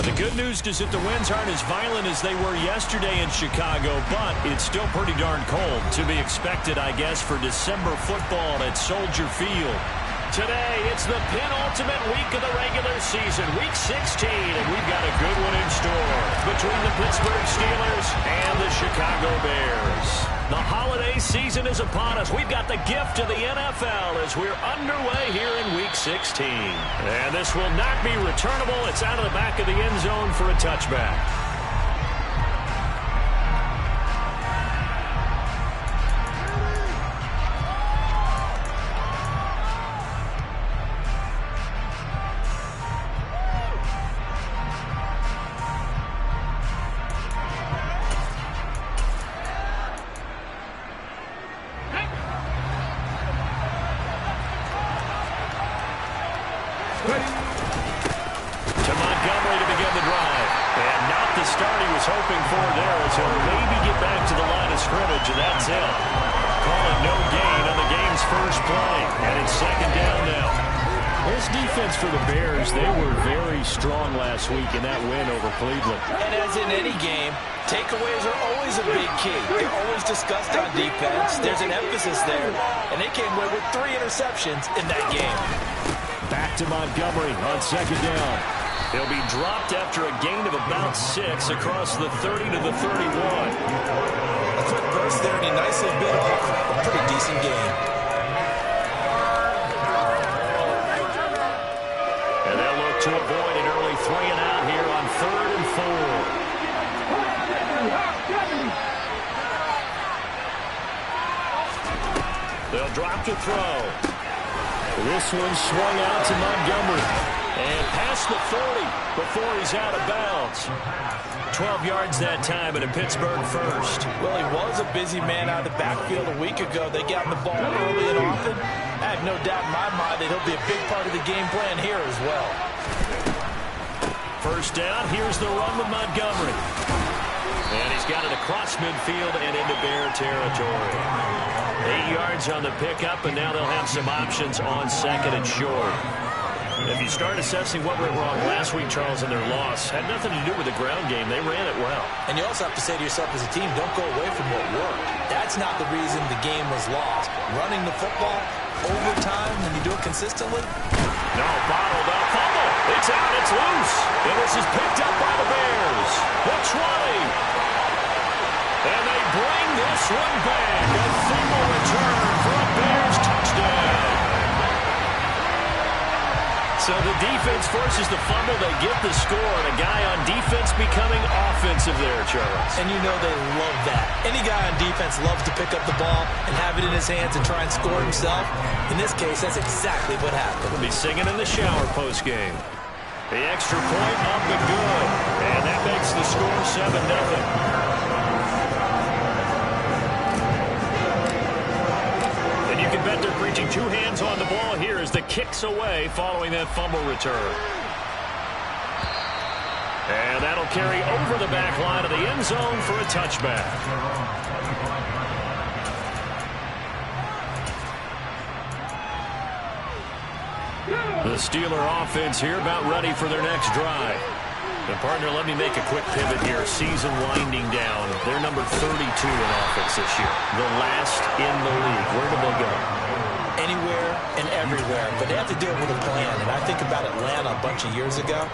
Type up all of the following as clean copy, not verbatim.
The good news is that the winds aren't as violent as they were yesterday in Chicago, but it's still pretty darn cold. To be expected, I guess, for December football at Soldier Field. Today, it's the penultimate week of the regular season, Week 16, and we've got a good one in store between the Pittsburgh Steelers and the Chicago Bears. The holiday season is upon us. We've got the gift of the NFL as we're underway here in Week 16. And this will not be returnable. It's out of the back of the end zone for a touchback. To Montgomery to begin the drive. And not the start he was hoping for there, as he'll maybe get back to the line of scrimmage, and that's it. Calling no gain on the game's first play. And it's second down now. This defense for the Bears, they were very strong last week in that win over Cleveland. And as in any game, takeaways are always a big key. They're always discussed on defense. There's an emphasis there. And they came away with 3 interceptions in that game. Back to Montgomery on second down. He'll be dropped after a gain of about 6 across the 30 to the 31. A quick burst there, and he nicely bit off a pretty decent game. And they'll look to avoid an early 3 and out here on 3rd and 4. They'll drop to throw. This one swung out to Montgomery. And past the 40 before he's out of bounds. 12 yards that time and a Pittsburgh first. Well, he was a busy man out of the backfield a week ago. They got the ball early and often. I have no doubt in my mind that he'll be a big part of the game plan here as well. First down, here's the run with Montgomery. And he's got it across midfield and into Bear territory. 8 yards on the pickup, and now they'll have some options on second and short. If you start assessing what went wrong last week, Charles, in their loss, had nothing to do with the ground game. They ran it well. And you also have to say to yourself as a team, don't go away from what worked. That's not the reason the game was lost. Running the football, overtime, when you do it consistently. No, bottled up, fumble. It's out, it's loose. And this is picked up by the Bears. The 20. And they bring this one back. A fumble return for a Bears touchdown. So the defense forces the fumble. They get the score. And a guy on defense becoming offensive there, Charles. And you know they love that. Any guy on defense loves to pick up the ball and have it in his hands and try and score himself. In this case, that's exactly what happened. He'll be singing in the shower post-game. The extra point up and good. And that makes the score 7-0. You can bet they're preaching 2 hands on the ball here as the kick's away following that fumble return. And that'll carry over the back line of the end zone for a touchback. The Steeler offense here about ready for their next drive. And, partner, let me make a quick pivot here. Season winding down. They're number 32 in offense this year. The last in the league. Where do they go? Anywhere and everywhere. But they have to do it with a plan. And I think about Atlanta a bunch of years ago.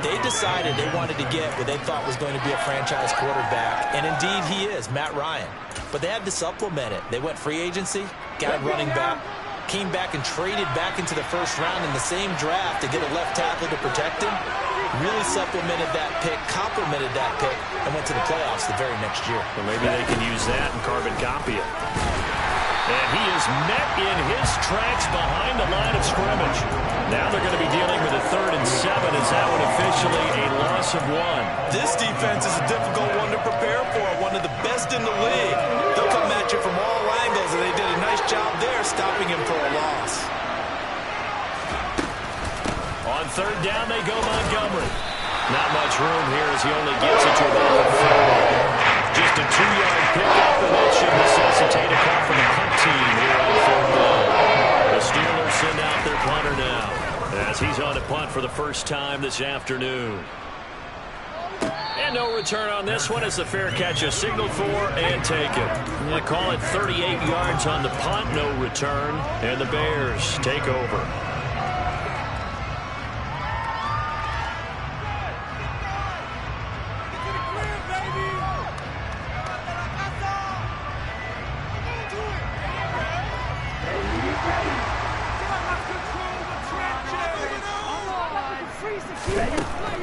They decided they wanted to get what they thought was going to be a franchise quarterback. And, indeed, he is, Matt Ryan. But they had to supplement it. They went free agency, got a running back, came back and traded back into the first round in the same draft to get a left tackle to protect him. Really supplemented that pick, complemented that pick, and went to the playoffs the very next year. Well, maybe they can use that and carbon copy it. And he is met in his tracks behind the line of scrimmage. Now they're going to be dealing with a 3rd and 7 as that one officially a loss of 1. This defense is a difficult one to prepare for, one of the best in the league. They'll come at you from all angles, and they did a nice job there stopping him for a loss. On 3rd down, they go Montgomery. Not much room here as he only gets it to about the 40. Just a 2-yard pickup, and that should necessitate a call from the punt team here on 4th down. The Steelers send out their punter now as he's on to punt for the first time this afternoon. no return on this one as the fair catch is signaled for and taken. They call it 38 yards on the punt, no return, and the Bears take over.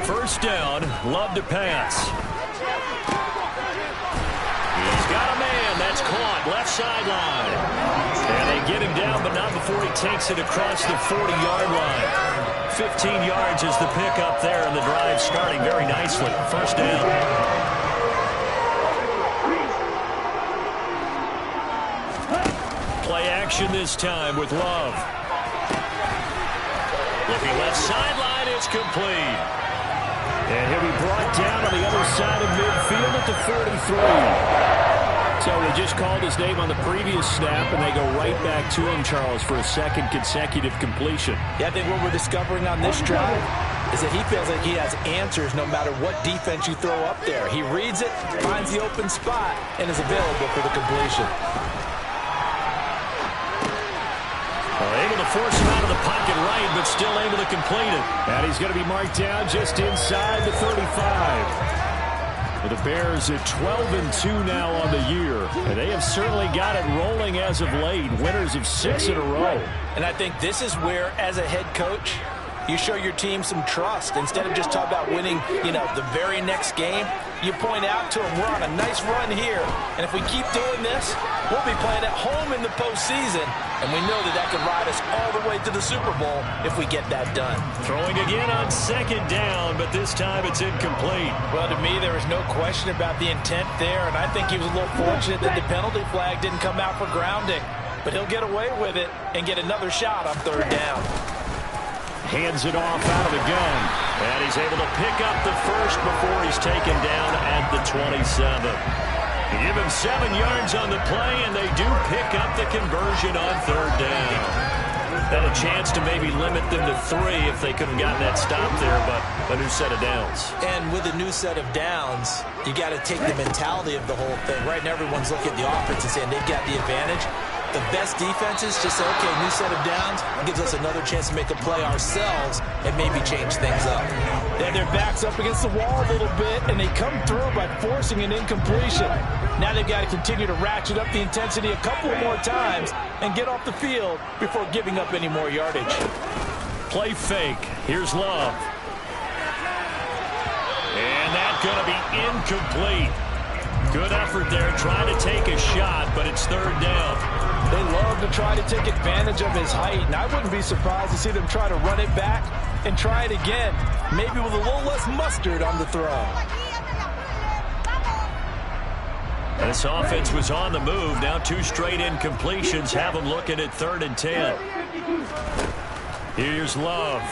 First down, Love to pass. He's got a man. That's caught. Left sideline. And they get him down, but not before he takes it across the 40-yard line. 15 yards is the pickup there, and the drive starting very nicely. First down. Play action this time with Love. Looking left sideline, it's complete. And he'll be brought down on the other side of midfield at the 43. So they just called his name on the previous snap, and they go right back to him, Charles, for a second consecutive completion. Yeah, I think what we're discovering on this drive is that he feels like he has answers no matter what defense you throw up there. He reads it, finds the open spot, and is available for the completion. Able to force him out of the pocket right, but still able to complete it. And he's going to be marked down just inside the 35. Well, the Bears at 12-2 now on the year. And they have certainly got it rolling as of late. Winners of 6 in a row. And I think this is where, as a head coach, you show your team some trust. Instead of just talking about winning, the very next game, you point out to them, we're on a nice run here. And if we keep doing this, we'll be playing at home in the postseason. And we know that can ride us all the way to the Super Bowl if we get that done. Throwing again on second down, but this time it's incomplete. Well, to me, there was no question about the intent there. And I think he was a little fortunate that the penalty flag didn't come out for grounding. But he'll get away with it and get another shot on third down. Hands it off out of the gun. And he's able to pick up the first before he's taken down at the 27. They give him 7 yards on the play, and they do pick up the conversion on third down. Had a chance to maybe limit them to 3 if they could have gotten that stop there, but a new set of downs. And with a new set of downs, you got to take the mentality of the whole thing. Right now, everyone's looking at the offense and saying they've got the advantage. The best defenses just say, okay, new set of downs gives us another chance to make a play ourselves and maybe change things up. Then their backs up against the wall a little bit, and they come through by forcing an incompletion. Now they've got to continue to ratchet up the intensity a couple more times and get off the field before giving up any more yardage. Play fake. Here's Love. And that's going to be incomplete. Good effort there, trying to take a shot, but it's third down. They love to try to take advantage of his height, and I wouldn't be surprised to see them try to run it back and try it again, maybe with a little less mustard on the throw. This offense was on the move. Now 2 straight incompletions have them looking at 3rd and 10. Here's Love.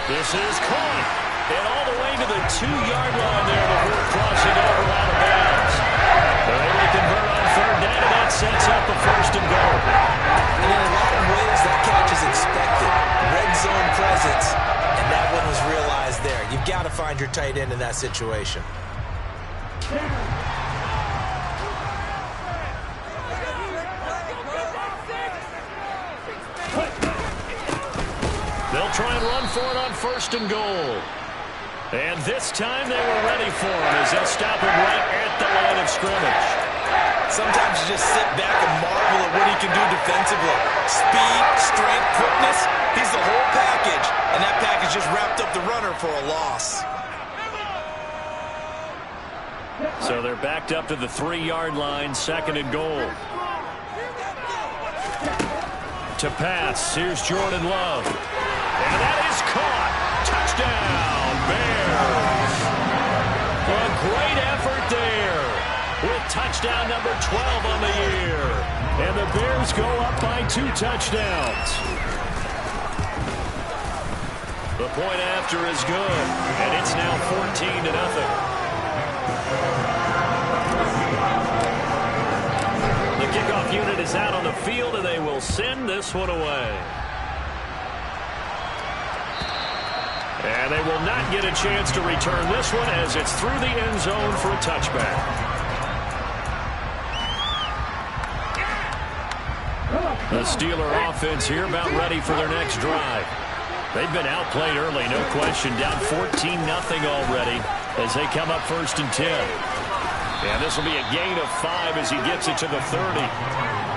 This is caught. And all the way to the 2-yard line there before crossing over out of bounds. They're able to convert on third down, and that sets up a 1st and goal. And in a lot of ways, that catch is expected. Red zone presence, and that one was realized there. You've got to find your tight end in that situation. They'll try and run for it on 1st and goal. And this time they were ready for him as they'll stop him right at the line of scrimmage. Sometimes you just sit back and marvel at what he can do defensively. Speed, strength, quickness, he's the whole package. And that package just wrapped up the runner for a loss. So they're backed up to the 3-yard line, 2nd and goal. To pass, here's Jordan Love. And that is caught. Touchdown, Bears. A great effort there with touchdown number 12 on the year. And the Bears go up by 2 touchdowns. The point after is good, and it's now 14-0. The kickoff unit is out on the field, and they will send this one away. And they will not get a chance to return this one as it's through the end zone for a touchback. The Steeler offense here about ready for their next drive. They've been outplayed early, no question. Down 14-0 already as they come up 1st and 10. And this will be a gain of 5 as he gets it to the 30.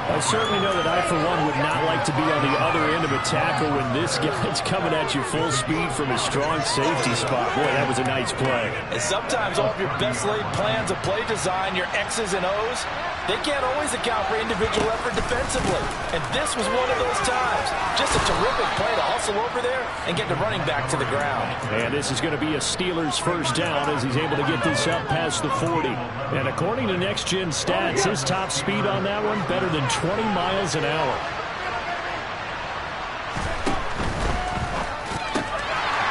I certainly know that I, for one, would not like to be on the other end of a tackle when this guy's coming at you full speed from a strong safety spot. Boy, that was a nice play. And sometimes all of your best laid plans of play design, your X's and O's, they can't always account for individual effort defensively. And this was one of those times. Just a terrific play to hustle over there and get the running back to the ground. And this is going to be a Steelers first down as he's able to get this up past the 40. And according to Next Gen Stats, his top speed on that one better than 20 miles an hour.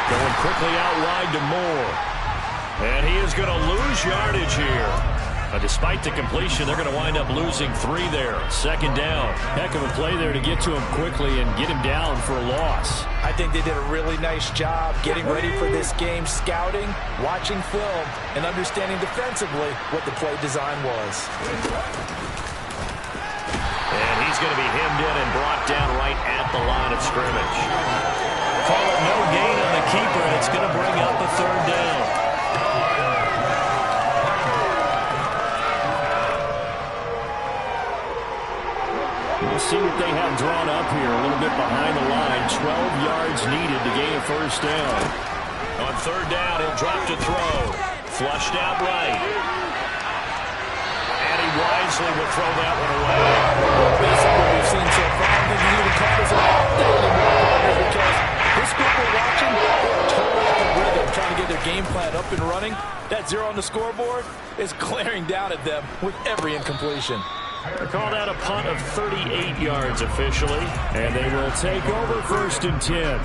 Going quickly out wide to Moore. And he is going to lose yardage here. Despite the completion, they're going to wind up losing 3 there. 2nd down. Heck of a play there to get to him quickly and get him down for a loss. I think they did a really nice job getting ready for this game, scouting, watching film, and understanding defensively what the play design was. And he's going to be hemmed in and brought down right at the line of scrimmage. Call it no gain on the keeper, and it's going to bring up a 3rd down. We'll see what they have drawn up here. A little bit behind the line. 12 yards needed to gain a 1st down. On 3rd down, he'll drop to throw. Flushed out right. And he wisely will throw that one away. Based on what we've seen so far, I think the call is because this group we're watching, they're totally up in rhythm, trying to get their game plan up and running. That 0 on the scoreboard is glaring down at them with every incompletion. They call that a punt of 38 yards officially. And they will take over 1st and 10.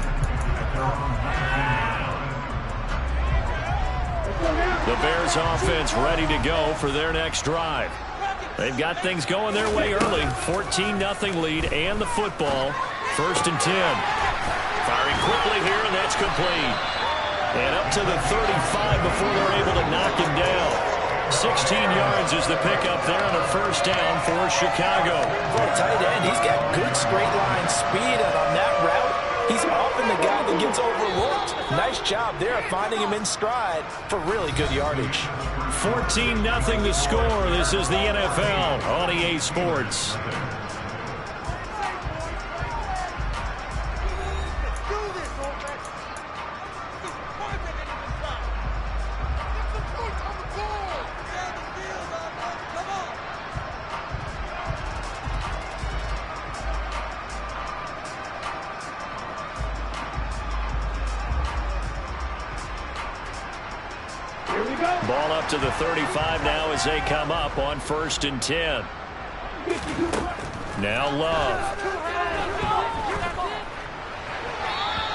The Bears offense ready to go for their next drive. They've got things going their way early. 14-0 lead and the football. 1st and 10. Firing quickly here, and that's complete. And up to the 35 before they're able to knock him down. 16 yards is the pickup there on a 1st down for Chicago. For a tight end, he's got good straight line speed, and on that route, he's often the guy that gets overlooked. Nice job there finding him in stride for really good yardage. 14-0 the score. This is the NFL on EA Sports. Ball up to the 35 now as they come up on 1st and 10. Now Love.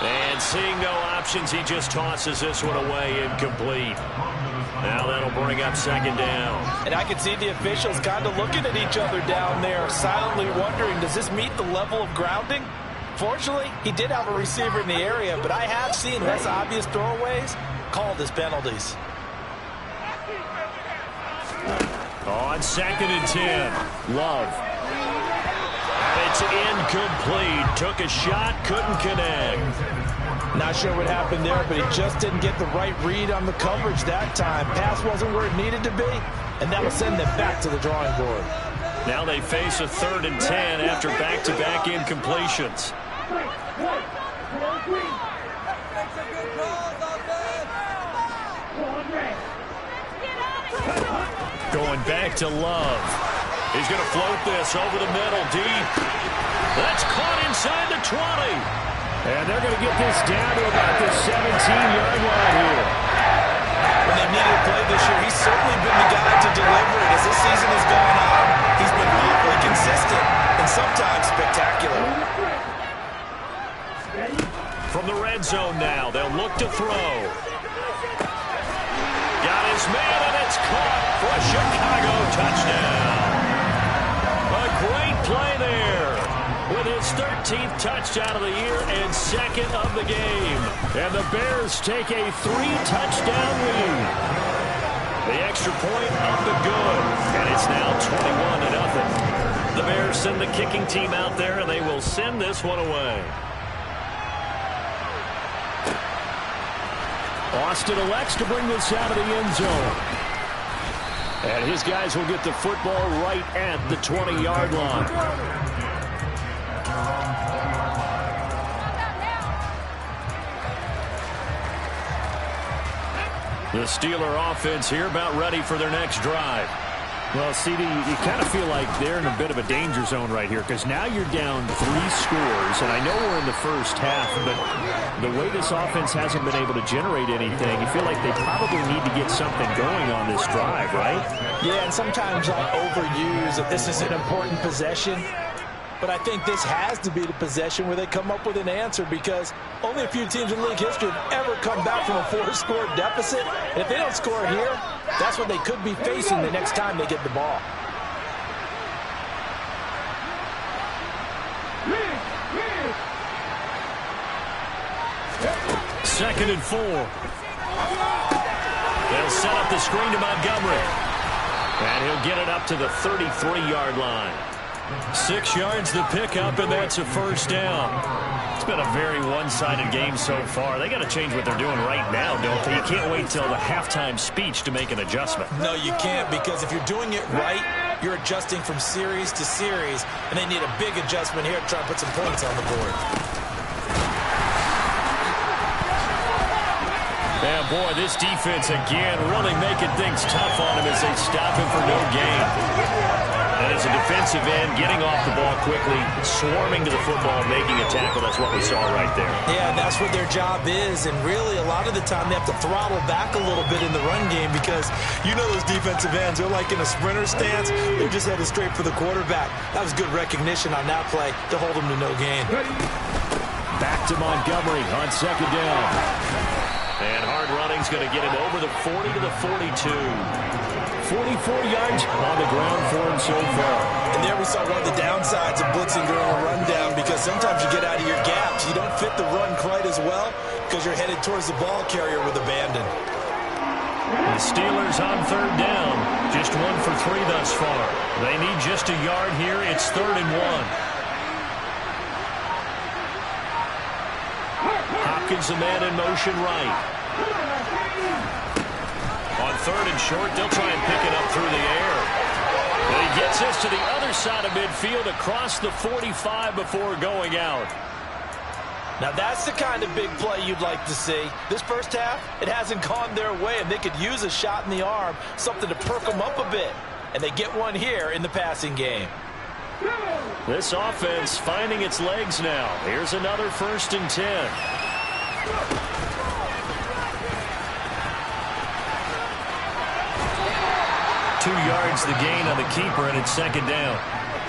And seeing no options, he just tosses this one away, incomplete. Now that'll bring up 2nd down. And I can see the officials kind of looking at each other down there, silently wondering, does this meet the level of grounding? Fortunately, he did have a receiver in the area, but I have seen less obvious throwaways called as penalties. On 2nd and 10, Love. It's incomplete. Took a shot, couldn't connect. Not sure what happened there, but he just didn't get the right read on the coverage that time. Pass wasn't where it needed to be, and that will send them back to the drawing board. Now they face a 3rd and 10 after back-to-back incompletions. Going back to Love. He's going to float this over the middle, deep. That's caught inside the 20. And they're going to get this down to about the 17-yard line here. When they needed a play this year, he's certainly been the guy to deliver it. As this season has gone on, he's been awfully consistent and sometimes spectacular. From the red zone now, they'll look to throw. Got his man, and it's caught for a Chicago touchdown. A great play there with his his 13th touchdown of the year and second of the game. And the Bears take a 3-touchdown lead. The extra point up and good. And it's now 21-0. The Bears send the kicking team out there, and they will send this one away. Austin elects to bring this out of the end zone. And his guys will get the football right at the 20-yard line. The Steeler offense here about ready for their next drive. Well, CD, you kind of feel like they're in a bit of a danger zone right here because now you're down 3 scores, and I know we're in the first half, but the way this offense hasn't been able to generate anything, you feel like they probably need to get something going on this drive, right? Yeah, and sometimes I overuse that this is an important possession. But I think this has to be the possession where they come up with an answer because only a few teams in league history have ever come back from a 4-score deficit. And if they don't score here, that's what they could be facing the next time they get the ball. Second and 4. They'll set up the screen to Montgomery. And he'll get it up to the 33-yard line. 6 yards to pick up, and that's a first down. It's been a very one-sided game so far. They got to change what they're doing right now, don't they? You can't wait till the halftime speech to make an adjustment. No, you can't, because if you're doing it right, you're adjusting from series to series, and they need a big adjustment here to try and put some points on the board. Yeah, boy, this defense again really making things tough on him as they stop him for no gain. And as a defensive end, getting off the ball quickly, swarming to the football, making a tackle, that's what we saw right there. Yeah, and that's what their job is. And really, a lot of the time, they have to throttle back a little bit in the run game because you know those defensive ends, they're like in a sprinter stance. They're just headed straight for the quarterback. That was good recognition on that play to hold them to no gain. Back to Montgomery on second down. And hard running's going to get him over the 40 to the 42. 44 yards on the ground for him so far. And there we saw one of the downsides of blitzing during a rundown because sometimes you get out of your gaps. You don't fit the run quite as well because you're headed towards the ball carrier with abandon. The Steelers on third down. Just 1 for 3 thus far. They need just a yard here. It's 3rd and 1. Hopkins, the man in motion right. On 3rd and short, they'll try and pick it up through the air. And he gets this to the other side of midfield across the 45 before going out. Now that's the kind of big play you'd like to see. This first half, it hasn't gone their way, and they could use a shot in the arm, something to perk them up a bit. And they get one here in the passing game. This offense finding its legs now. Here's another 1st and 10. 2 yards the gain on the keeper, and it's second down.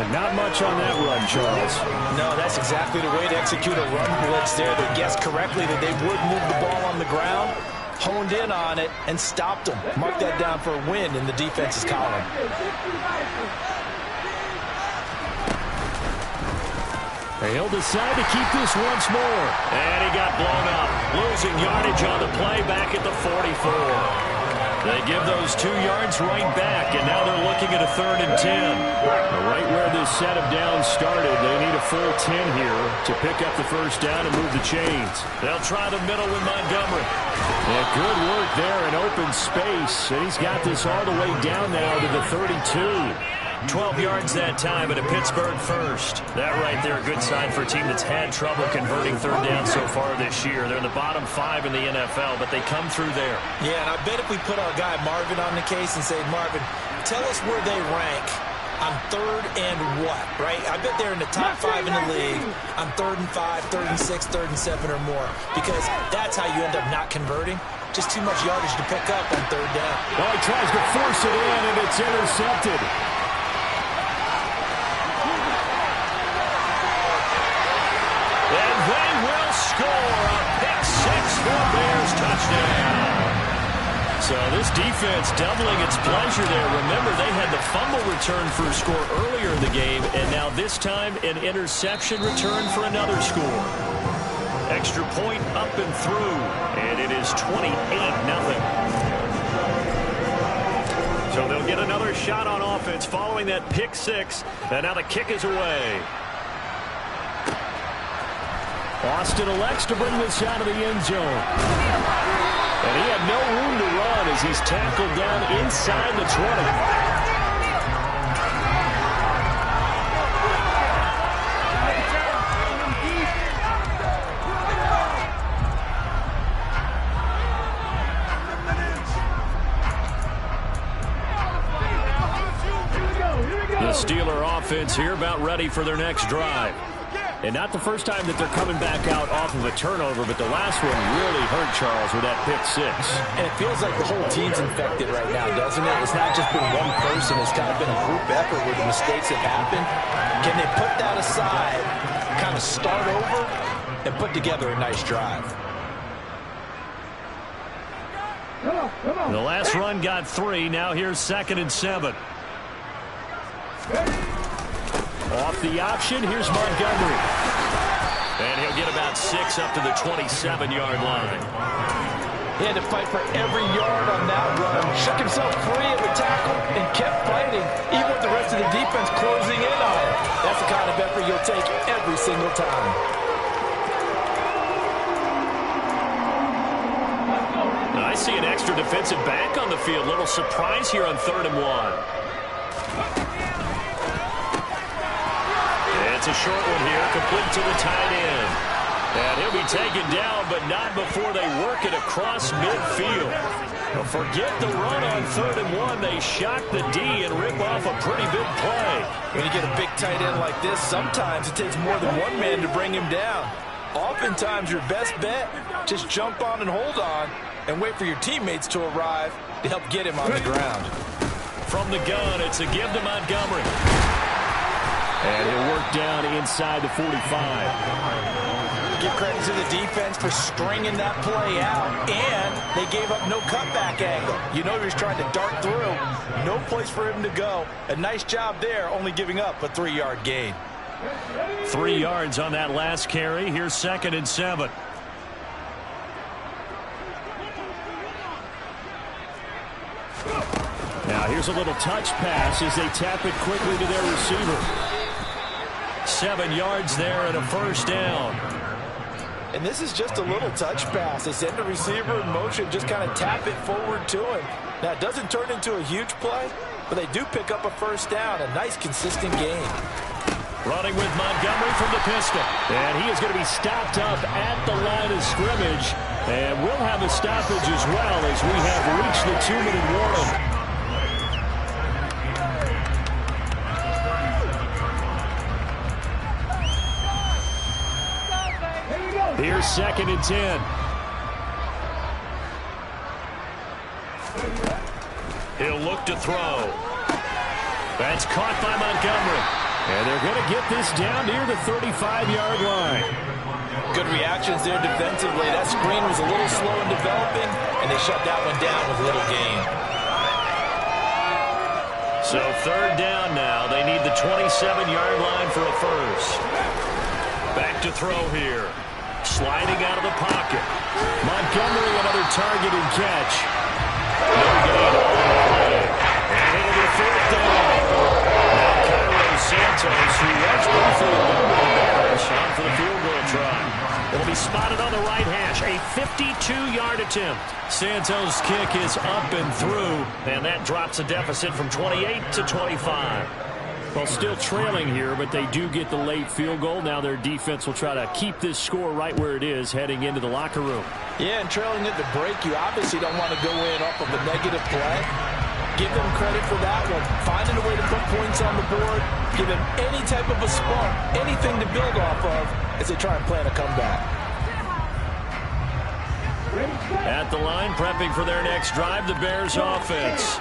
And not much on that run, Charles. No, that's exactly the way to execute a run blitz there. They guessed correctly that they would move the ball on the ground, honed in on it, and stopped them. Mark that down for a win in the defense's column. He'll decide to keep this once more. And he got blown up. Losing yardage on the play back at the 44. They give those 2 yards right back, and now they're looking at a 3rd and 10. Right where this set of downs started, they need a full 10 here to pick up the first down and move the chains. They'll try the middle with Montgomery. Yeah, good work there in open space, and he's got this all the way down now to the 32. 12 yards that time at a Pittsburgh first. That right there, a good sign for a team that's had trouble converting 3rd down so far this year. They're in the bottom 5 in the NFL, but they come through there. Yeah, and I bet if we put our guy Marvin on the case and say, Marvin, tell us where they rank on 3rd and what, right? I bet they're in the top 5 in the league on 3rd and 5, 3rd and 6, 3rd and 7 or more, because that's how you end up not converting. Just too much yardage to pick up on 3rd down. Well, he tries to force it in, and it's intercepted. And they will score a pick 6 for Bears touchdown. So this defense doubling its pleasure there. Remember, they had the fumble return for a score earlier in the game, and now this time an interception return for another score. Extra point up and through, and it is 28-0. So they'll get another shot on offense following that pick six, and now the kick is away. Austin elects to bring this out of the end zone. And he had no room to run as he's tackled down inside the 20. The Steeler offense here about ready for their next drive. And not the first time that they're coming back out off of a turnover, but the last one really hurt Charles with that pick six. And it feels like the whole team's infected right now, doesn't it? It's not just been one person. It's kind of been a group effort where the mistakes have happened. Can they put that aside, kind of start over, and put together a nice drive? The last run got 3. Now here's 2nd and 7. Off the option, here's Montgomery. And he'll get about 6 up to the 27-yard line. He had to fight for every yard on that run. Shook himself free of the tackle and kept fighting, even with the rest of the defense closing in on him. That's the kind of effort you'll take every single time. I see an extra defensive back on the field. Little surprise here on 3rd and 1. It's a short one here, complete to the tight end. And he'll be taken down, but not before they work it across midfield. Well, forget the run on 3rd and 1. They shock the D and rip off a pretty big play. When you get a big tight end like this, sometimes it takes more than one man to bring him down. Oftentimes, your best bet, just jump on and hold on and wait for your teammates to arrive to help get him on the ground. From the gun, it's a give to Montgomery. And he'll work down inside the 45. Give credit to the defense for stringing that play out, and they gave up no cutback angle. You know he was trying to dart through. No place for him to go. A nice job there, only giving up a 3-yard gain. 3 yards on that last carry. Here's 2nd and 7. Now here's a little touch pass as they tap it quickly to their receiver. 7 yards there and a 1st down. And this is just a little touch pass. They send the receiver in motion, just kind of tap it forward to him. Now, it doesn't turn into a huge play, but they do pick up a 1st down. A nice, consistent gain. Running with Montgomery from the pistol. And he is going to be stopped up at the line of scrimmage. And we'll have a stoppage as well as we have reached the 2-minute warning. Here's 2nd and 10. He'll look to throw. That's caught by Montgomery. And they're going to get this down near the 35-yard line. Good reactions there defensively. That screen was a little slow in developing, and they shut that one down with little gain. So 3rd down now. They need the 27-yard line for a 1st. Back to throw here. Sliding out of the pocket. Montgomery, another target and catch. No gain all the way. And it'll be 4th down. Now Cairo Santos, who was briefly a member of the Bears, on for the field goal try. It'll be spotted on the right hash. A 52-yard attempt. Santos' kick is up and through, and that drops a deficit from 28 to 25. Well, still trailing here, but they do get the late field goal. Now their defense will try to keep this score right where it is heading into the locker room. Yeah, and trailing at the break, you obviously don't want to go in off of a negative play. Give them credit for that one. Finding a way to put points on the board. Give them any type of a spark, anything to build off of as they try and plan a comeback. At the line, prepping for their next drive, the Bears offense.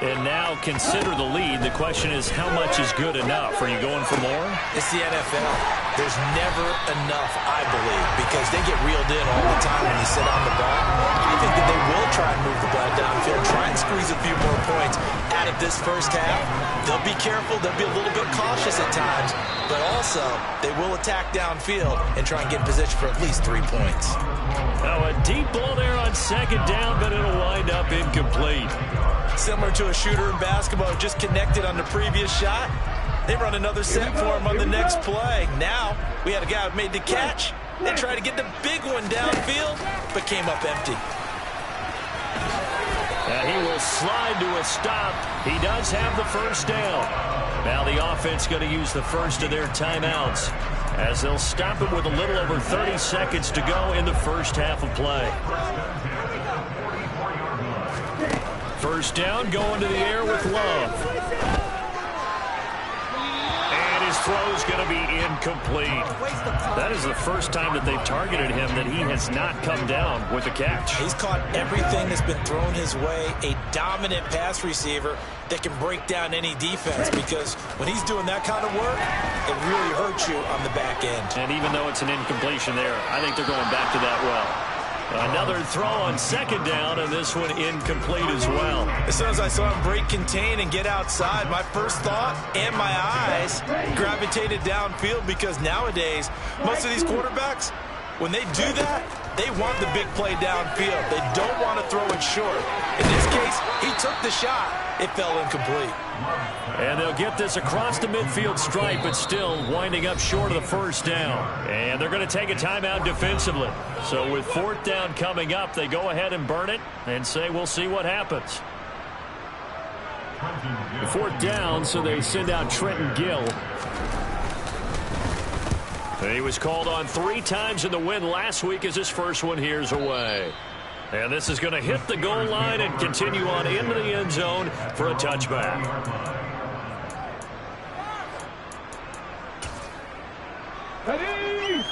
And now consider the lead. The question is, how much is good enough? Are you going for more? It's the NFL. There's never enough, I believe, because they get reeled in all the time when you sit on the ball. I think that they will try and move the ball downfield, try and squeeze a few more points out of this first half. They'll be careful. They'll be a little bit cautious at times, but also they will attack downfield and try and get in position for at least 3 points. Now a deep ball there on second down, but it'll wind up incomplete. Similar to a shooter in basketball, just connected on the previous shot. They run another set for him on the next play. Now we had a guy who made the catch. They tried to get the big one downfield, but came up empty. He will slide to a stop. He does have the first down. Now the offense going to use the first of their timeouts as they'll stop it with a little over 30 seconds to go in the first half of play. First down, going to the air with Love. And his throw's going to be incomplete. That is the first time that they've targeted him that he has not come down with a catch. He's caught everything that's been thrown his way. A dominant pass receiver that can break down any defense, because when he's doing that kind of work, it really hurts you on the back end. And even though it's an incompletion there, I think they're going back to that well. Another throw on second down, and this one incomplete as well. As soon as I saw him break contain and get outside, my first thought and my eyes gravitated downfield, because nowadays, most of these quarterbacks, when they do that, they want the big play downfield. They don't want to throw it short. In this case, he took the shot. It fell incomplete. And they'll get this across the midfield stripe, but still winding up short of the first down. And they're going to take a timeout defensively. So with fourth down coming up, they go ahead and burn it and say, we'll see what happens. Fourth down, so they send out Trenton Gill. He was called on 3 times in the win last week as his first one here's away. And this is going to hit the goal line and continue on into the end zone for a touchback. Ready?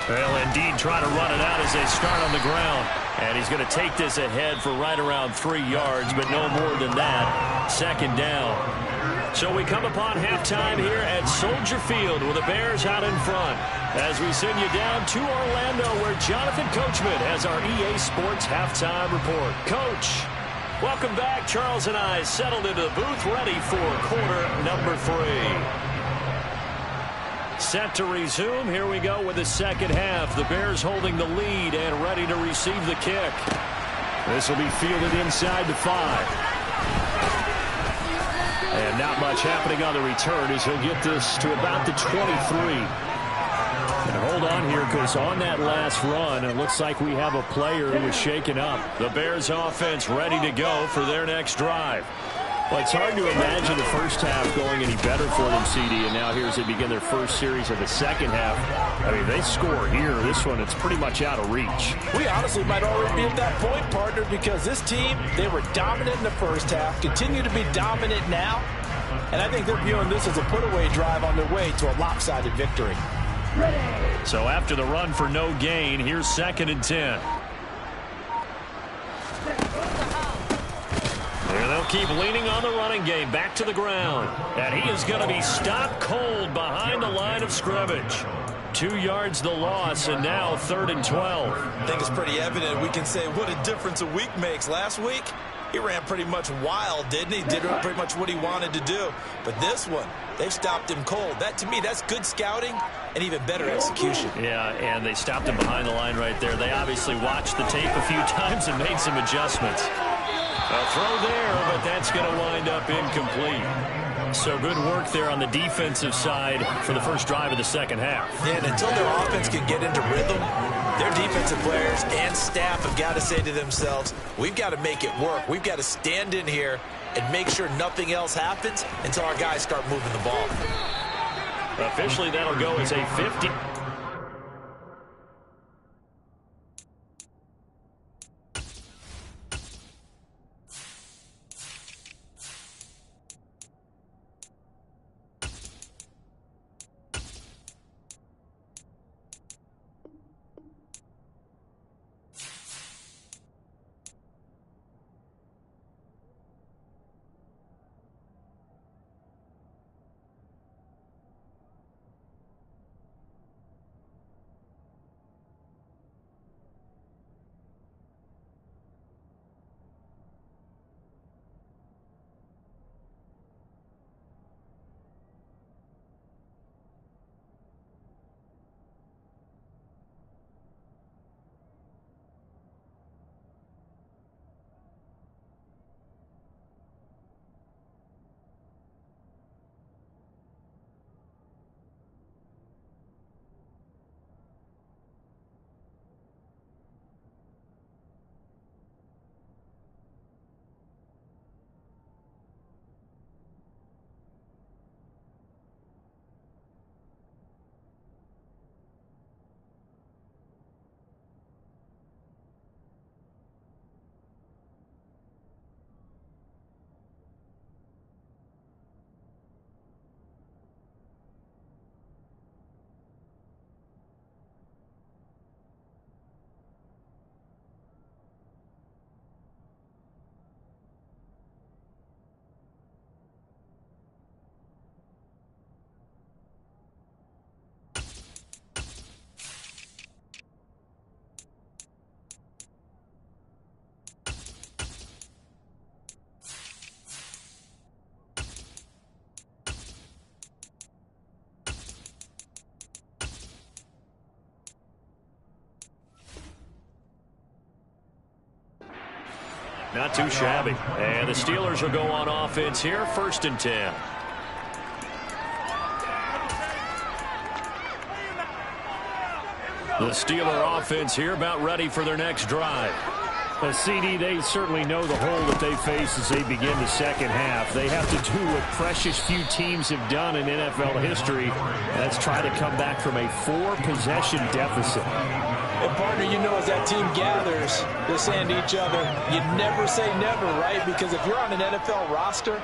They'll indeed try to run it out as they start on the ground. And he's going to take this ahead for right around 3 yards, but no more than that. Second down. So we come upon halftime here at Soldier Field with the Bears out in front as we send you down to Orlando, where Jonathan Coachman has our EA Sports halftime report. Coach, welcome back. Charles and I settled into the booth, ready for quarter number 3. Set to resume. Here we go with the second half. The Bears holding the lead and ready to receive the kick. This will be fielded inside the 5. And not much happening on the return as he'll get this to about the 23. And hold on here, because on that last run, it looks like we have a player who was shaken up. The Bears offense ready to go for their next drive. Well, it's hard to imagine the first half going any better for them, CD, and now here as they begin their first series of the second half. I mean, they score here. This one, it's pretty much out of reach. We honestly might already be at that point, partner, because this team, they were dominant in the first half, continue to be dominant now, and I think they're viewing this as a put-away drive on their way to a lopsided victory. So after the run for no gain, here's 2nd and 10. And they'll keep leaning on the running game, back to the ground. And he is going to be stopped cold behind the line of scrimmage. 2 yards the loss, and now 3rd and 12. I think it's pretty evident. We can say what a difference a week makes. Last week, he ran pretty much wild, didn't he? Did pretty much what he wanted to do. But this one, they've stopped him cold. That, to me, that's good scouting and even better execution. Yeah, and they stopped him behind the line right there. They obviously watched the tape a few times and made some adjustments. A throw there, but that's going to wind up incomplete. So good work there on the defensive side for the first drive of the second half. Yeah, and until their offense can get into rhythm, their defensive players and staff have got to say to themselves, we've got to make it work. We've got to stand in here and make sure nothing else happens until our guys start moving the ball. Officially, that'll go as a 50. Not too shabby. And the Steelers will go on offense here, 1st and 10. The Steeler offense here about ready for their next drive. CD, they certainly know the hole that they face as they begin the second half. They have to do what precious few teams have done in NFL history. That's try to come back from a 4-possession deficit. And partner, you know, as that team gathers, they're saying to each other, you never say never, right? Because if you're on an NFL roster,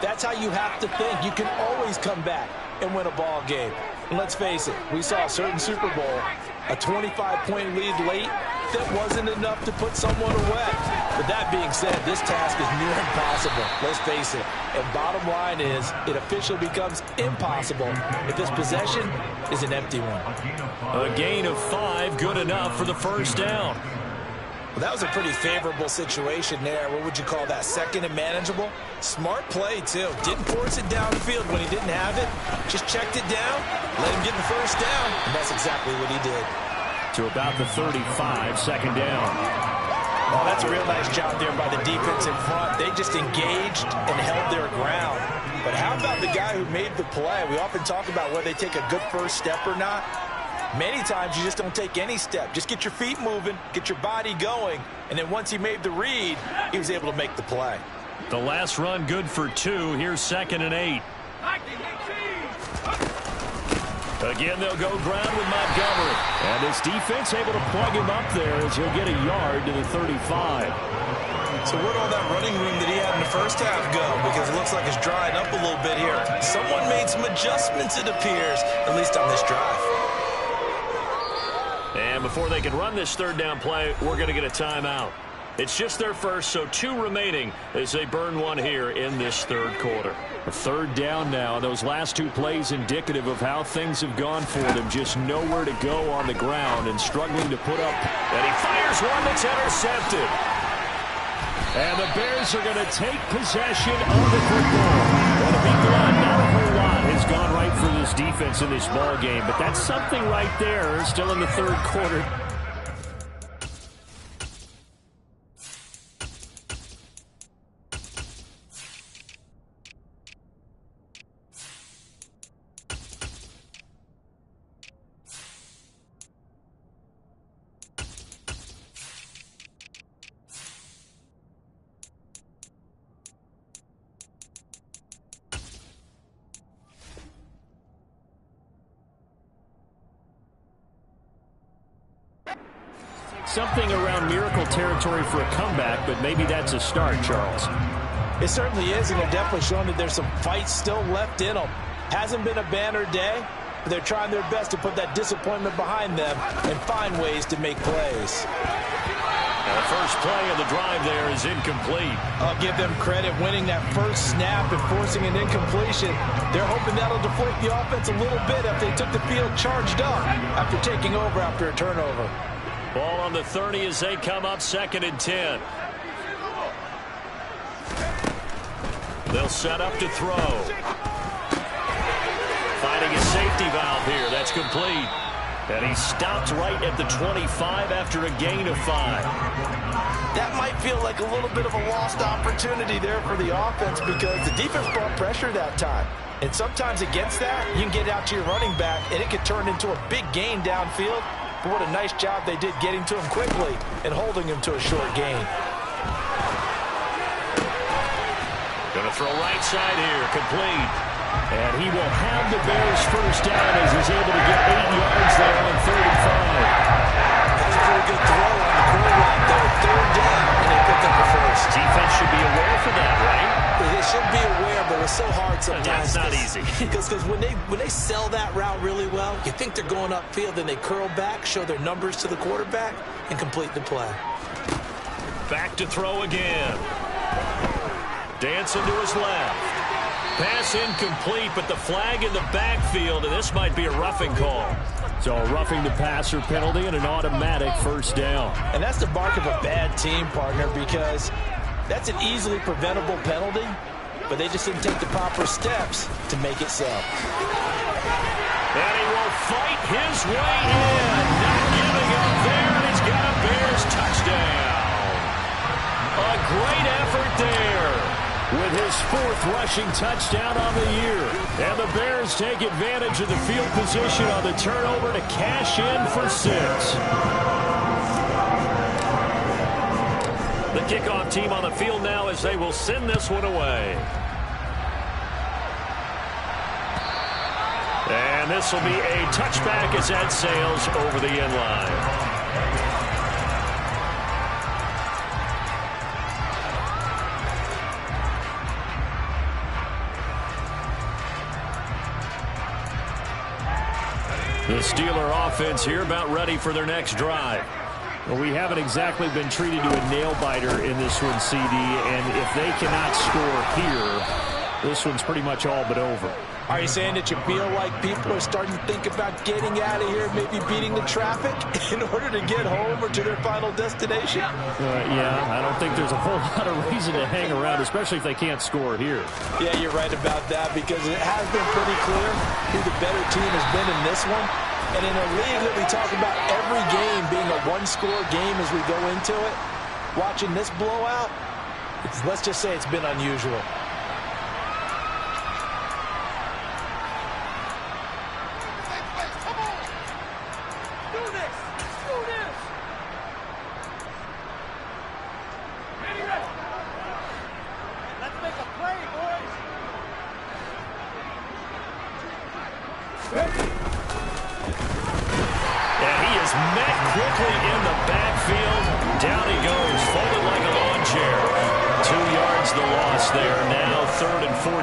that's how you have to think. You can always come back and win a ball game. And let's face it, we saw a certain Super Bowl, a 25-point lead late, that wasn't enough to put someone away. But that being said, this task is near impossible. Let's face it. And bottom line is, it officially becomes impossible if this possession is an empty one. A gain of 5, good enough for the 1st down. Well, that was a pretty favorable situation there. What would you call that? 2nd and manageable? Smart play, too. Didn't force it downfield when he didn't have it. Just checked it down, let him get the 1st down, and that's exactly what he did. To about the 35, 2nd down. Oh, that's a real nice job there by the defense in front. They just engaged and held their ground. But how about the guy who made the play? We often talk about whether they take a good first step or not. Many times you just don't take any step. Just get your feet moving, get your body going, and then once he made the read, he was able to make the play. The last run good for 2. Here's 2nd and 8. Again, they'll go ground with Montgomery. And this defense able to plug him up there as he'll get a yard to the 35. So where'd all that running room that he had in the first half go? Because it looks like it's drying up a little bit here. Someone made some adjustments, it appears, at least on this drive. And before they can run this 3rd down play, we're going to get a timeout. It's just their first, so 2 remaining as they burn one here in this 3rd quarter. A 3rd down now. Those last 2 plays indicative of how things have gone for them. Just nowhere to go on the ground and struggling to put up. And he fires one that's intercepted. And the Bears are going to take possession of the football. Well, to be blunt, not a whole lot has gone right for this defense in this ball game, but that's something right there still in the 3rd quarter. Something around miracle territory for a comeback, but maybe that's a start, Charles. It certainly is, and they're definitely showing that there's some fight still left in them. Hasn't been a banner day, but they're trying their best to put that disappointment behind them and find ways to make plays. And the first play of the drive there is incomplete. I'll give them credit winning that first snap and forcing an incompletion. They're hoping that'll deflate the offense a little bit after they took the field charged up after taking over after a turnover. Ball on the 30 as they come up 2nd and 10. They'll set up to throw. Finding a safety valve here. That's complete. And he stopped right at the 25 after a gain of 5. That might feel like a little bit of a lost opportunity there for the offense because the defense brought pressure that time. And sometimes against that, you can get out to your running back, and it could turn into a big gain downfield. But what a nice job they did getting to him quickly and holding him to a short gain. Going to throw right side here, complete. And he will have the Bears first down as he's able to get 8 yards there on 3rd and 5. That's a pretty good throw on the quarterback there. 3rd down, and they pick up the first. Defense should be aware for that, right? They should be aware, but it's so hard sometimes. Yeah, it's not easy. Because when they sell that route really well, you think they're going upfield, then they curl back, show their numbers to the quarterback, and complete the play. Back to throw again. Dancing to his left. Pass incomplete, but the flag in the backfield, and this might be a roughing call. So a roughing the passer penalty and an automatic first down. And that's the mark of a bad team, partner, because that's an easily preventable penalty, but they just didn't take the proper steps to make it so. And he will fight his way in. Not giving up there, and he's got a Bears touchdown. A great effort there with his 4th rushing touchdown on the year. And the Bears take advantage of the field position on the turnover to cash in for 6. The kickoff team on the field now as they will send this one away. And this will be a touchback as that sails over the end line. The Steeler offense here about ready for their next drive. Well, we haven't exactly been treated to a nail-biter in this one, CD, and if they cannot score here, this one's pretty much all but over. Are you saying that you feel like people are starting to think about getting out of here, maybe beating the traffic in order to get home or to their final destination? Yeah, I don't think there's a whole lot of reason to hang around, especially if they can't score here. Yeah, you're right about that because it has been pretty clear who the better team has been in this one. And in a league that we talk about every game being a one-score game as we go into it, watching this blowout, let's just say it's been unusual.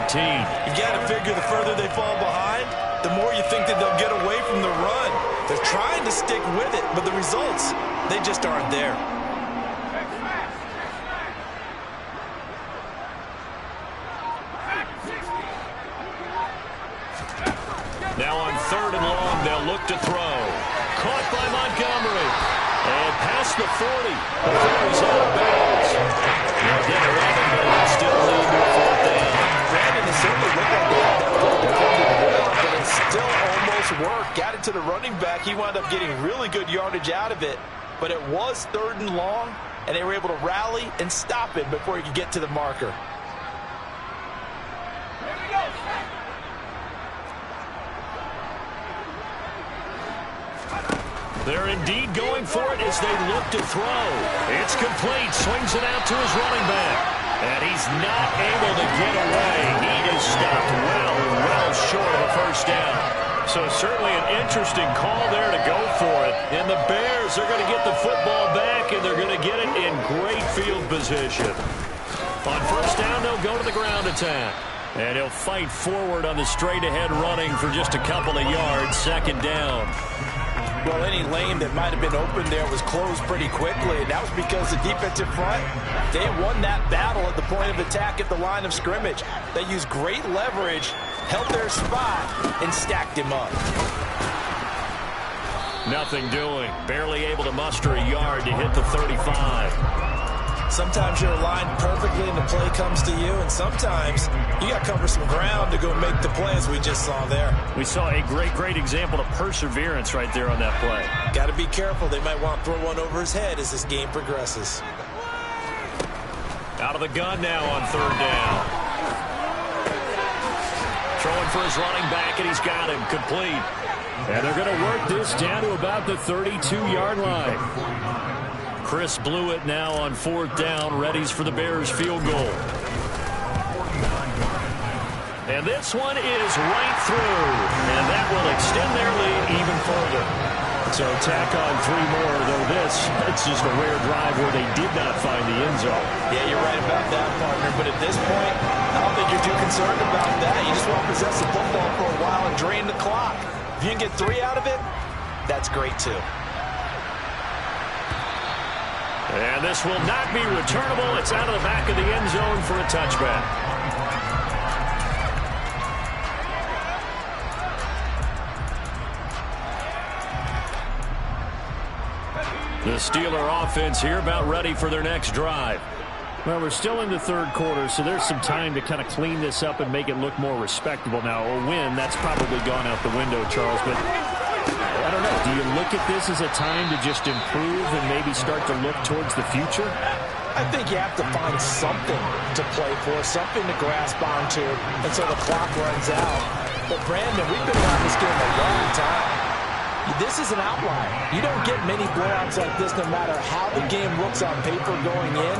You got to figure the further they fall behind, the more you think that they'll get away from the run. They're trying to stick with it, but the results, they just aren't there. Now on 3rd and long, they'll look to throw. Caught by Montgomery. And past the 40. Before he's out of bounds. They'll get 11, but it'll still lead to a 4th down. Brandon, it certainly looked like they had that ball defended well, but it still almost worked. Got it to the running back. He wound up getting really good yardage out of it, but it was 3rd and long, and they were able to rally and stop it before he could get to the marker. They're indeed going for it as they look to throw. It's complete. Swings it out to his running back. And he's not able to get away. He is stopped well short of a 1st down. So certainly an interesting call there to go for it. And the Bears are going to get the football back, and they're going to get it in great field position. On 1st down, they'll go to the ground attack. And he'll fight forward on the straight-ahead running for just a couple of yards. 2nd down. Well, any lane that might have been open there was closed pretty quickly, and that was because the defensive front, they won that battle at the point of attack at the line of scrimmage. They used great leverage, held their spot, and stacked him up. Nothing doing. Barely able to muster a yard to hit the 35. Sometimes you're aligned perfectly and the play comes to you, and sometimes you got to cover some ground to go make the play, as we just saw there. We saw a great example of perseverance right there on that play. Got to be careful. They might want to throw one over his head as this game progresses. Out of the gun now on 3rd down. Throwing for his running back, and he's got him complete. And they're going to work this down to about the 32-yard line. Chris Blewett now on 4th down, readies for the Bears field goal. And this one is right through, and that will extend their lead even further. So tack on 3 more, though it's just a rare drive where they did not find the end zone. Yeah, you're right about that, partner, but at this point, I don't think you're too concerned about that. You just want to possess the football for a while and drain the clock. If you can get 3 out of it, that's great too. And this will not be returnable. It's out of the back of the end zone for a touchback. The Steeler offense here about ready for their next drive. Well, we're still in the 3rd quarter, so there's some time to kind of clean this up and make it look more respectable. Now, a win, that's probably gone out the window, Charles, but I don't know. Do you look at this as a time to just improve and maybe start to look towards the future? I think you have to find something to play for, something to grasp onto until the clock runs out. But, Brandon, we've been around this game a long time. This is an outlier. You don't get many blowouts like this no matter how the game looks on paper going in.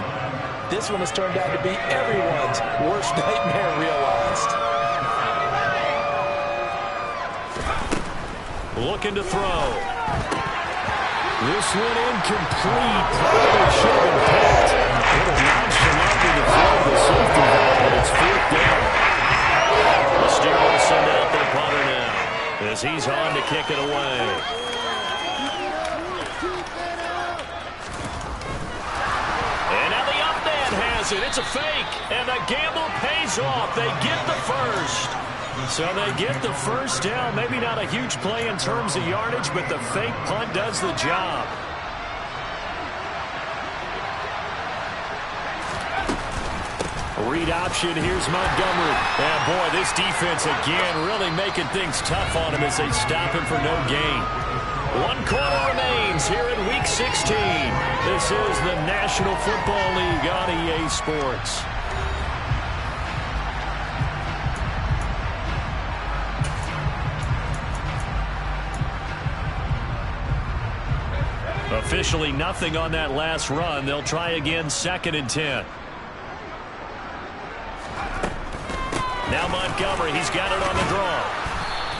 This one has turned out to be everyone's worst nightmare realized. Looking to throw. This one incomplete. Probably should have been picked. Little nonchalantly to throw the safety valve, but it's 4th down. The Steelers send out their punter now as he's on to kick it away. And now the up man has it. It's a fake, and the gamble pays off. They get the first. So they get the first down. Maybe not a huge play in terms of yardage, but the fake punt does the job. Read option. Here's Montgomery. And boy, this defense again really making things tough on him as they stop him for no gain. 1 quarter remains here in Week 16. This is the National Football League on EA Sports. Officially nothing on that last run. They'll try again, 2nd and 10. Now Montgomery, he's got it on the draw.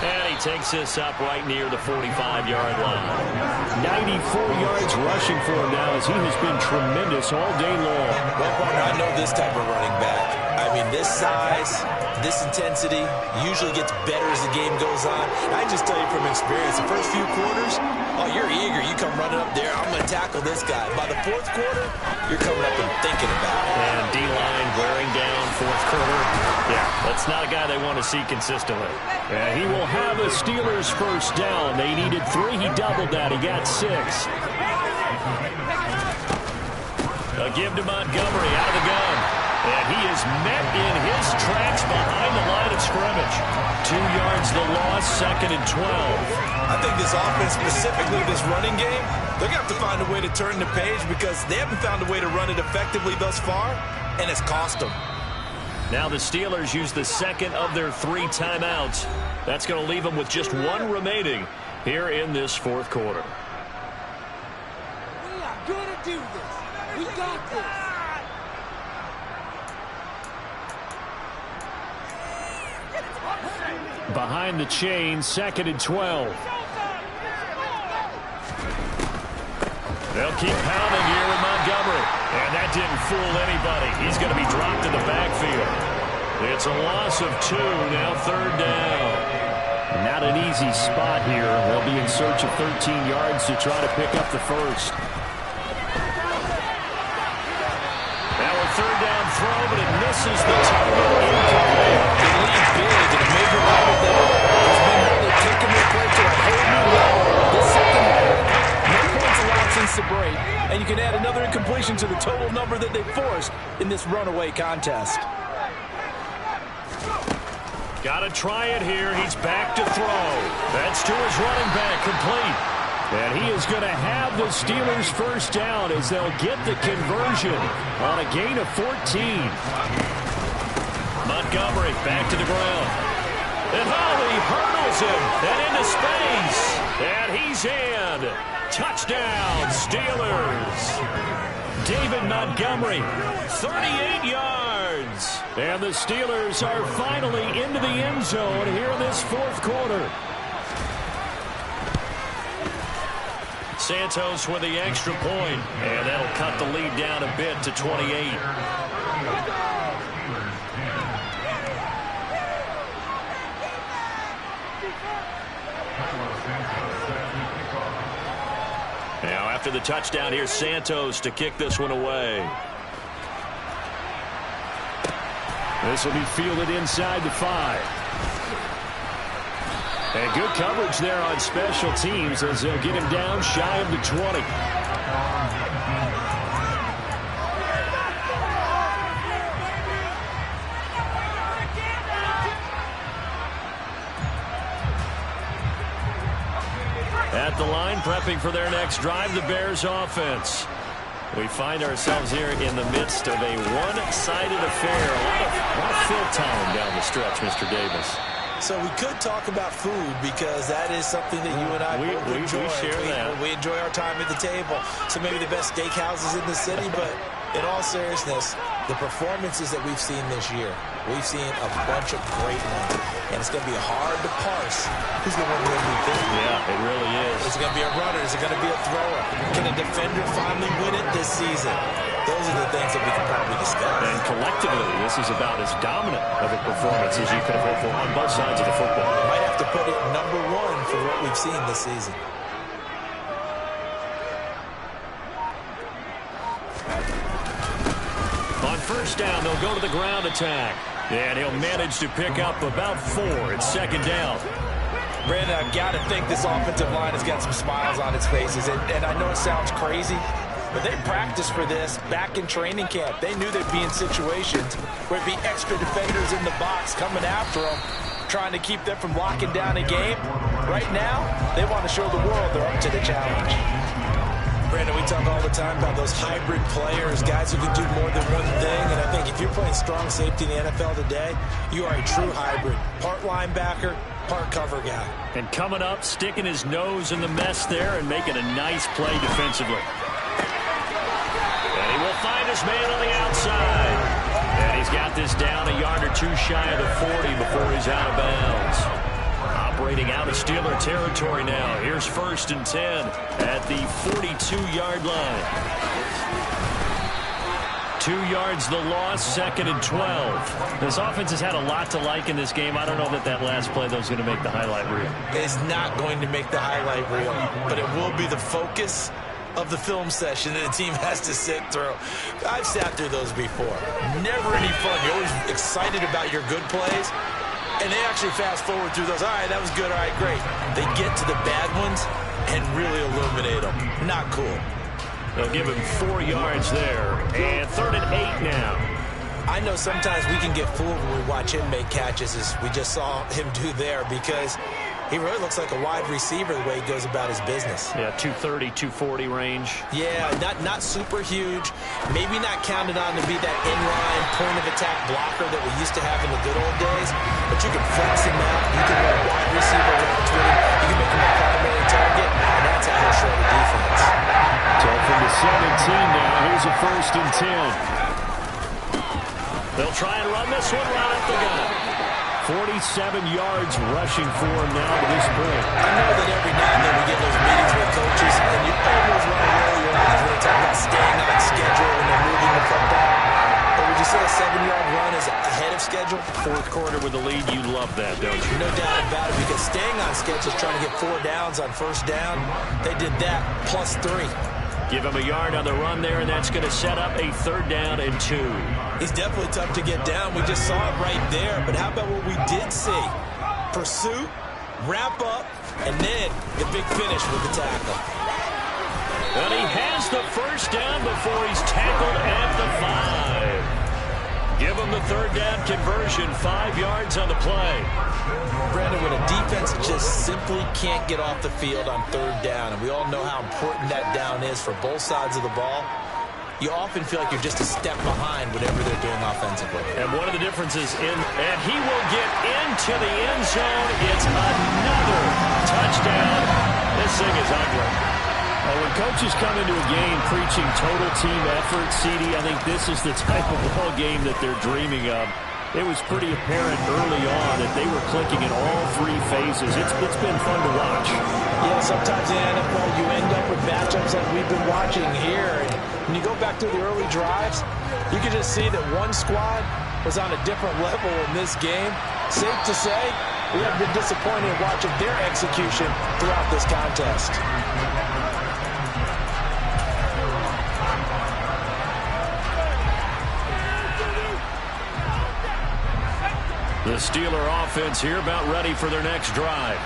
And he takes this up right near the 45-yard line. 94 yards rushing for him now as he has been tremendous all day long. Well, partner, I know this type of running back. I mean, this size, this intensity usually gets better as the game goes on. I just tell you from experience, the first few quarters, oh, you're eager. You come running up there, I'm going to tackle this guy. By the 4th quarter, you're coming up and thinking about it. And D-line wearing down 4th quarter. Yeah, that's not a guy they want to see consistently. Yeah, he will have the Steelers first down. They needed 3. He doubled that. He got 6. A give to Montgomery out of the gun. And he is met in his tracks behind the line of scrimmage. 2 yards the loss, 2nd and 12. I think this offense, specifically this running game, they're going to have to find a way to turn the page because they haven't found a way to run it effectively thus far, and it's cost them. Now the Steelers use the 2nd of their 3 timeouts. That's going to leave them with just 1 remaining here in this 4th quarter. We are going to do this. We got this. Behind the chain, 2nd and 12. They'll keep pounding here with Montgomery. And that didn't fool anybody. He's going to be dropped in the backfield. It's a loss of 2, now 3rd down. Not an easy spot here. They'll be in search of 13 yards to try to pick up the first. Now a 3rd down throw, but it misses the target. Incomplete. They lead big in a major level there. Has been able to take their play to a whole new level. This 2nd half, no points allowed since the break, and you can add another incompletion to the total number that they forced in this runaway contest. Got to try it here. He's back to throw. That's to his running back, complete. And he is going to have the Steelers first down as they'll get the conversion on a gain of 14. Montgomery back to the ground. And Holly hurdles him and into space. And he's in. Touchdown, Steelers. David Montgomery, 38 yards. And the Steelers are finally into the end zone here in this 4th quarter. Santos with the extra point, and that'll cut the lead down a bit to 28. Now after the touchdown, here's Santos to kick this one away. This will be fielded inside the 5. And good coverage there on special teams as they'll get him down shy of the 20. At the line, prepping for their next drive, the Bears offense. We find ourselves here in the midst of a one-sided affair. A lot of fill time down the stretch, Mr. Davis. So we could talk about food because that is something that you and I both enjoy. We share that. We enjoy our time at the table. So maybe the best steakhouses in the city, but in all seriousness, the performances that we've seen this year, we've seen a bunch of great ones. And it's going to be hard to parse who's going to win the MVP. Yeah, it really is. Is it going to be a runner? Is it going to be a thrower? Can a defender finally win it this season? Those are the things that we can probably discuss. And collectively, this is about as dominant of a performance as you could have hoped for on both sides of the football. Might have to put it number one for what we've seen this season. On first down, they'll go to the ground attack. And he'll manage to pick up about 4. It's second down. Brandon, I've got to think this offensive line has got some smiles on its faces. And I know it sounds crazy, but they practiced for this back in training camp. They knew they'd be in situations where there'd be extra defenders in the box coming after them, trying to keep them from locking down a game. Right now, they want to show the world they're up to the challenge. Brandon, we talk all the time about those hybrid players, guys who can do more than one thing. And I think if you're playing strong safety in the NFL today, you are a true hybrid. Part linebacker, part cover guy. And coming up, sticking his nose in the mess there and making a nice play defensively. And he will find his man on the outside. And he's got this down a yard or two shy of the 40 before he's out of bounds. Operating out of Steeler territory now. Here's first and 10 at the 42-yard line. 2 yards the loss, second and 12. This offense has had a lot to like in this game. I don't know that last play, though, is going to make the highlight reel. It's not going to make the highlight reel, but it will be the focus of the film session that the team has to sit through. I've sat through those before. Never any fun. You're always excited about your good plays. And they actually fast forward through those. All right, that was good. All right, great. They get to the bad ones and really illuminate them. Not cool. They'll give him 4 yards there. And 3rd and 8 now. I know sometimes we can get fooled when we watch him make catches, as we just saw him do there, because he really looks like a wide receiver the way he goes about his business. Yeah, 230, 240 range. Yeah, not super huge. Maybe not counted on to be that inline point-of-attack blocker that we used to have in the good old days. But you can flex him out. You can run wide receiver routes with him. You can make him a primary target. And that's how he'll show the defense. So from the 17 now, here's a first and 10. They'll try and run this one right up the gut. 47 yards rushing for him now to this point. I know that every now and then we get those meetings with coaches, and you always want to roll your eyes when they talk about staying on schedule when they're moving the football. But would you say a 7-yard run is ahead of schedule? 4th quarter with the lead, you love that, don't you? No doubt about it, because staying on schedule is trying to get 4 downs on first down. They did that plus 3. Give him a yard on the run there, and that's going to set up a 3rd down and 2. He's definitely tough to get down. We just saw it right there. But how about what we did see? Pursuit, wrap up, and then the big finish with the tackle. And he has the first down before he's tackled at the 5. Give him the 3rd down conversion, 5 yards on the play. Brandon, when a defense just simply can't get off the field on 3rd down, and we all know how important that down is for both sides of the ball, you often feel like you're just a step behind whatever they're doing offensively. And one of the differences and he will get into the end zone. It's another touchdown. This thing is ugly. When coaches come into a game preaching total team effort, CD, I think this is the type of ball game that they're dreaming of. It was pretty apparent early on that they were clicking in all 3 phases. It's been fun to watch. Yeah, sometimes in the NFL you end up with matchups like we've been watching here. And when you go back to the early drives, you can just see that one squad was on a different level in this game. Safe to say, we have been disappointed in watching their execution throughout this contest. The Steeler offense here about ready for their next drive.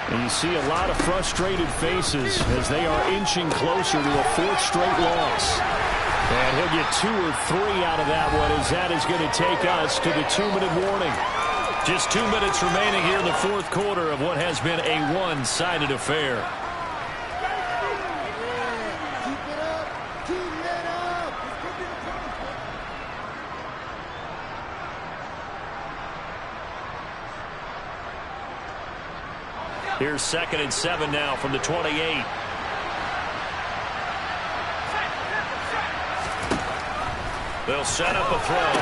And you see a lot of frustrated faces as they are inching closer to a 4th straight loss. And he'll get 2 or 3 out of that one, as that is going to take us to the 2-minute warning. Just 2 minutes remaining here in the 4th quarter of what has been a one-sided affair. Keep it up. 2 minutes. Here's 2nd and 7 now from the 28. They'll set up a throw.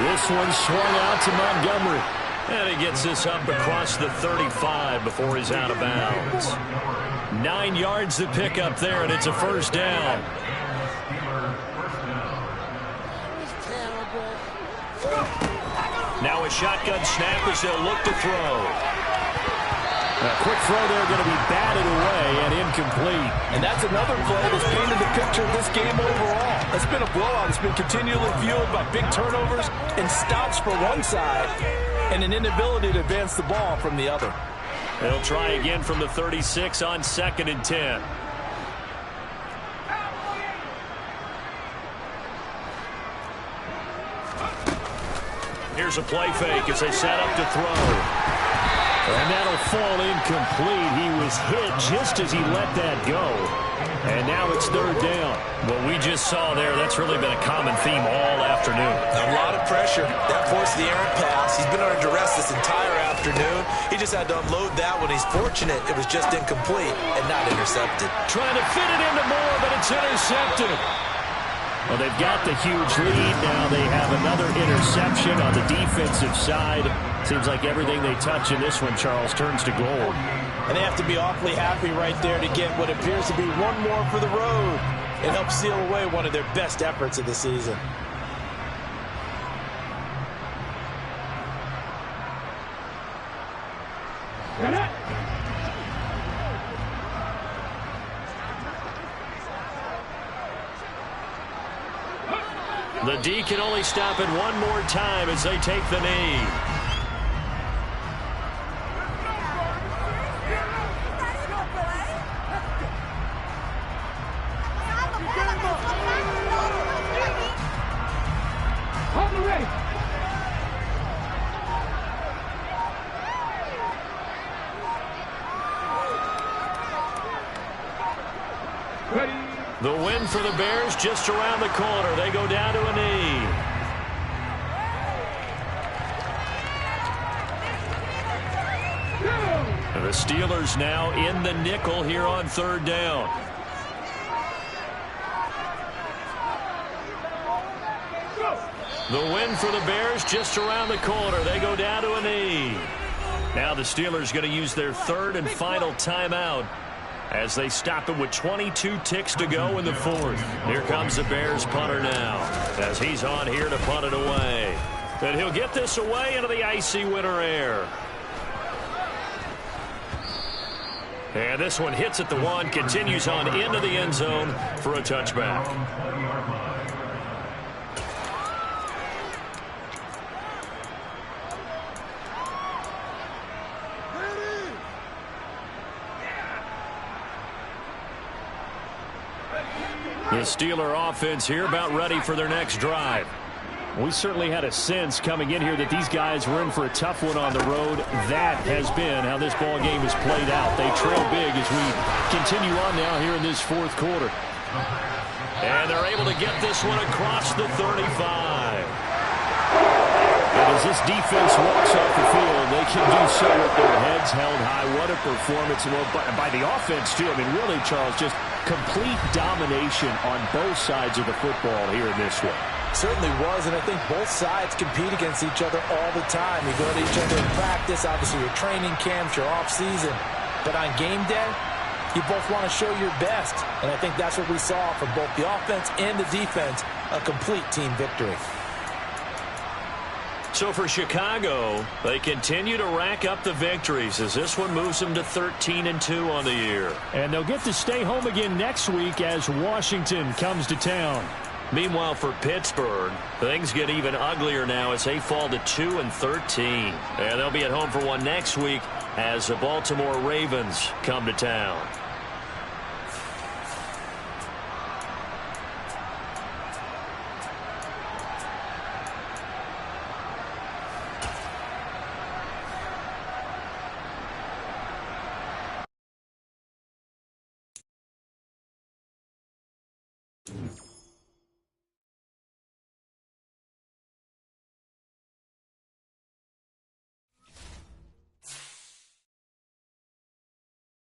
This one swung out to Montgomery. And he gets this up across the 35 before he's out of bounds. 9 yards to pick up there, and it's a first down. Now a shotgun snap as they'll look to throw. A quick throw there going to be batted away and incomplete. And that's another play that's painted the picture of this game overall. It's been a blowout. It's been continually fueled by big turnovers and stops for one side and an inability to advance the ball from the other. They'll try again from the 36 on 2nd and 10. Here's a play fake as they set up to throw. And that'll fall incomplete. He was hit just as he let that go. And now it's 3rd down. What we just saw there, that's really been a common theme all afternoon. A lot of pressure. That forced the errant pass. He's been under duress this entire afternoon. He just had to unload that one. He's fortunate it was just incomplete and not intercepted. Trying to fit it into Moore, but it's intercepted. Well, they've got the huge lead. Now they have another interception on the defensive side. Seems like everything they touch in this one, Charles, turns to gold. And they have to be awfully happy right there to get what appears to be one more for the road. It helps seal away one of their best efforts of the season. The D can only stop it one more time as they take the knee. The win for the Bears just around the corner. They go down to a knee. The Steelers now in the nickel here on 3rd down. The win for the Bears just around the corner. They go down to a knee. Now the Steelers going to use their 3rd and final timeout as they stop it with 22 ticks to go in the 4th. Here comes the Bears punter now as he's on here to punt it away. And he'll get this away into the icy winter air. And this one hits at the 1, continues on into the end zone for a touchback. The Steeler offense here about ready for their next drive. We certainly had a sense coming in here that these guys were in for a tough one on the road. That has been how this ball game has played out. They trail big as we continue on now here in this 4th quarter. And they're able to get this one across the 35. And as this defense walks off the field, they can do so with their heads held high. What a performance. Well, by the offense, too. I mean, really, Charles, just complete domination on both sides of the football here in this one. Certainly was, and I think both sides compete against each other all the time. You go to each other in practice, obviously your training camps, your off-season. But on game day, you both want to show your best. And I think that's what we saw from both the offense and the defense, a complete team victory. So for Chicago, they continue to rack up the victories as this one moves them to 13-2 on the year. And they'll get to stay home again next week as Washington comes to town. Meanwhile, for Pittsburgh, things get even uglier now as they fall to 2-13. And they'll be at home for one next week as the Baltimore Ravens come to town.